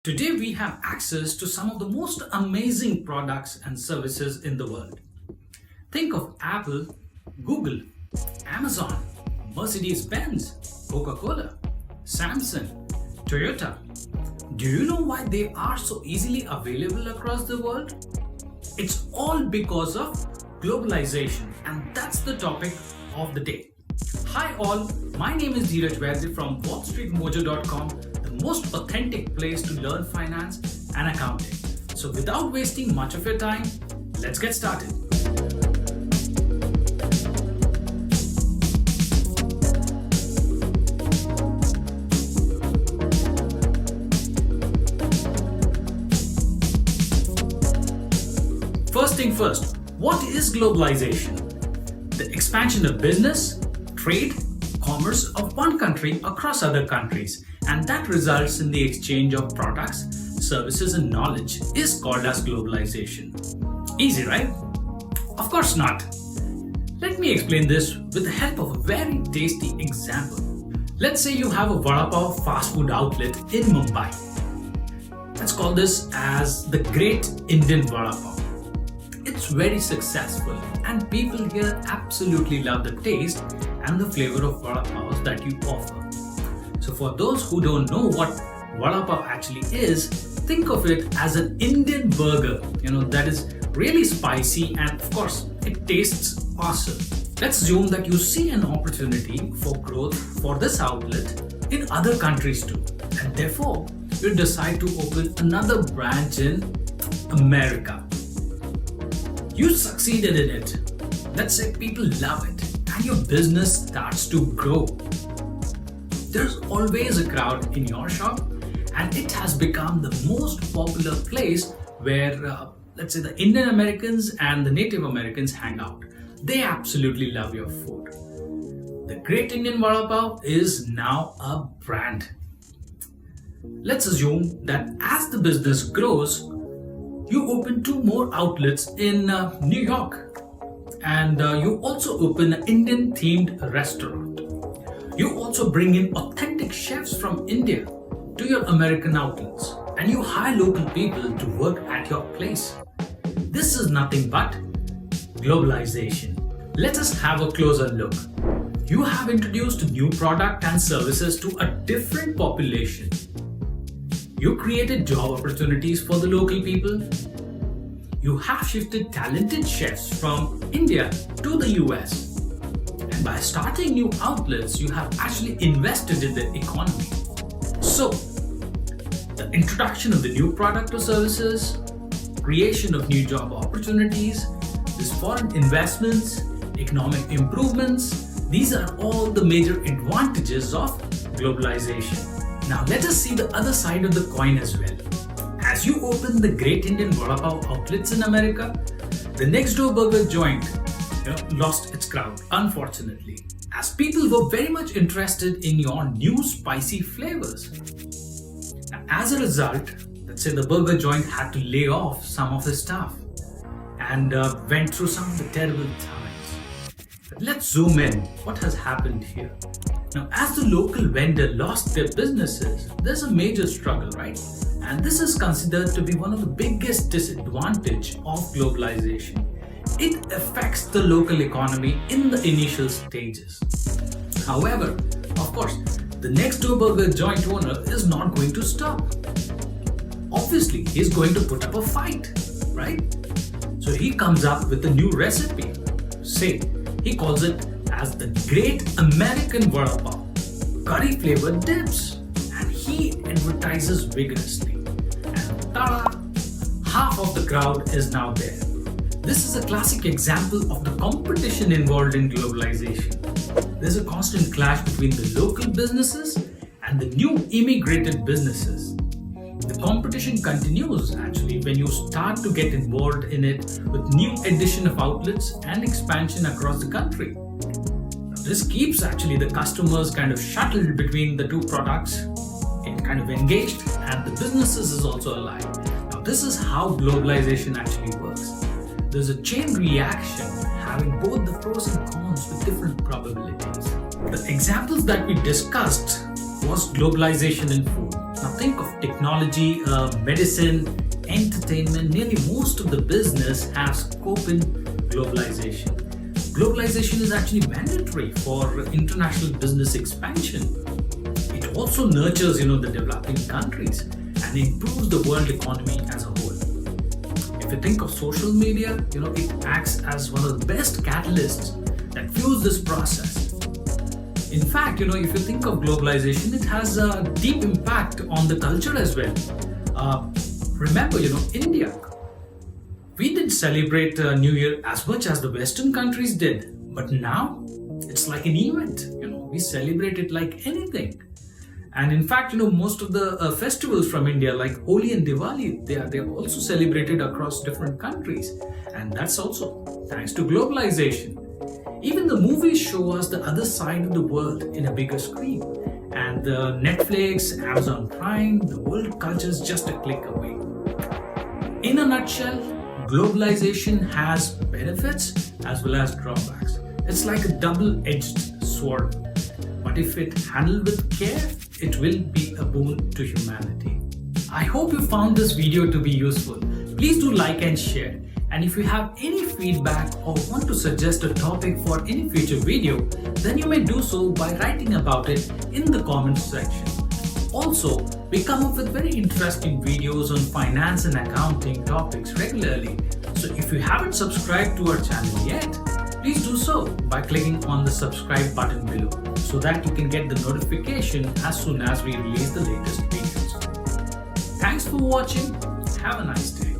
Today we have access to some of the most amazing products and services in the world. Think of Apple, Google, Amazon, Mercedes-Benz, Coca-Cola, Samsung, Toyota. Do you know why they are so easily available across the world? It's all because of globalization, and that's the topic of the day. Hi all, my name is Dheeraj Vaidya from WallStreetMojo.com, the most authentic place to learn finance and accounting. So without wasting much of your time, let's get started. First thing first, what is globalization? The expansion of business, trade, commerce of one country across other countries, and that results in the exchange of products, services and knowledge is called as globalization. Easy, right? Of course not. Let me explain this with the help of a very tasty example. Let's say you have a vada pav fast food outlet in Mumbai. Let's call this as the Great Indian Vada Pav. It's very successful and people here absolutely love the taste and the flavor of vada pavs that you offer. So for those who don't know what vada pav actually is, think of it as an Indian burger, that is really spicy and of course it tastes awesome. Let's assume that you see an opportunity for growth for this outlet in other countries too, and therefore you decide to open another branch in America. You succeeded in it. Let's say people love it and your business starts to grow. There's always a crowd in your shop and it has become the most popular place where let's say the Indian Americans and the Native Americans hang out. They absolutely love your food. The Great Indian Vada Pav is now a brand. Let's assume that as the business grows, you open 2 more outlets in New York, and you also open an Indian themed restaurant. You also bring in authentic chefs from India to your American outlets, and you hire local people to work at your place. This is nothing but globalization. Let us have a closer look. You have introduced new product and services to a different population. You created job opportunities for the local people. You have shifted talented chefs from India to the US. And by starting new outlets, you have actually invested in the economy. So, the introduction of the new product or services, creation of new job opportunities, these foreign investments, economic improvements, these are all the major advantages of globalization. Now let us see the other side of the coin as well. As you open the Great Indian Vada Pav outlets in America, the next door burger joint lost its crowd, unfortunately, as people were very much interested in your new spicy flavors. Now, as a result, let's say the burger joint had to lay off some of his staff and went through some of the terrible times. But let's zoom in. What has happened here? Now, as the local vendor lost their businesses, there's a major struggle, right? And this is considered to be one of the biggest disadvantages of globalization. It affects the local economy in the initial stages. However, of course, the next door burger joint owner is not going to stop. Obviously, he's going to put up a fight, right? So he comes up with a new recipe. Say, he calls it as the Great American Vada Pav, curry flavored dips, and he advertises vigorously. And ta-da! Half of the crowd is now there. This is a classic example of the competition involved in globalization. There's a constant clash between the local businesses and the new immigrated businesses. The competition continues actually when you start to get involved in it with new addition of outlets and expansion across the country. This keeps actually the customers kind of shuttled between the two products and kind of engaged, and the businesses is also alive. Now this is how globalization actually works. There's a chain reaction having both the pros and cons with different probabilities. The examples that we discussed was globalization in food. Now think of technology, medicine, entertainment. Nearly most of the business has scope in globalization. Globalization is actually mandatory for international business expansion. It also nurtures, the developing countries and improves the world economy as a whole. If you think of social media, it acts as one of the best catalysts that fuels this process. In fact, if you think of globalization, it has a deep impact on the culture as well. Remember, India, we didn't celebrate New Year as much as the Western countries did, but now it's like an event. We celebrate it like anything. And in fact, most of the festivals from India, like Holi and Diwali, they're also celebrated across different countries, and that's also thanks to globalization. Even the movies show us the other side of the world in a bigger screen, and the Netflix, Amazon Prime, the world culture is just a click away. In a nutshell, globalization has benefits as well as drawbacks. It's like a double-edged sword, but if it handled with care, it will be a boon to humanity. I hope you found this video to be useful. Please do like and share. And if you have any feedback or want to suggest a topic for any future video, then you may do so by writing about it in the comments section. Also, we come up with very interesting videos on finance and accounting topics regularly. So if you haven't subscribed to our channel yet, please do so by clicking on the subscribe button below so that you can get the notification as soon as we release the latest videos. Thanks for watching. Have a nice day.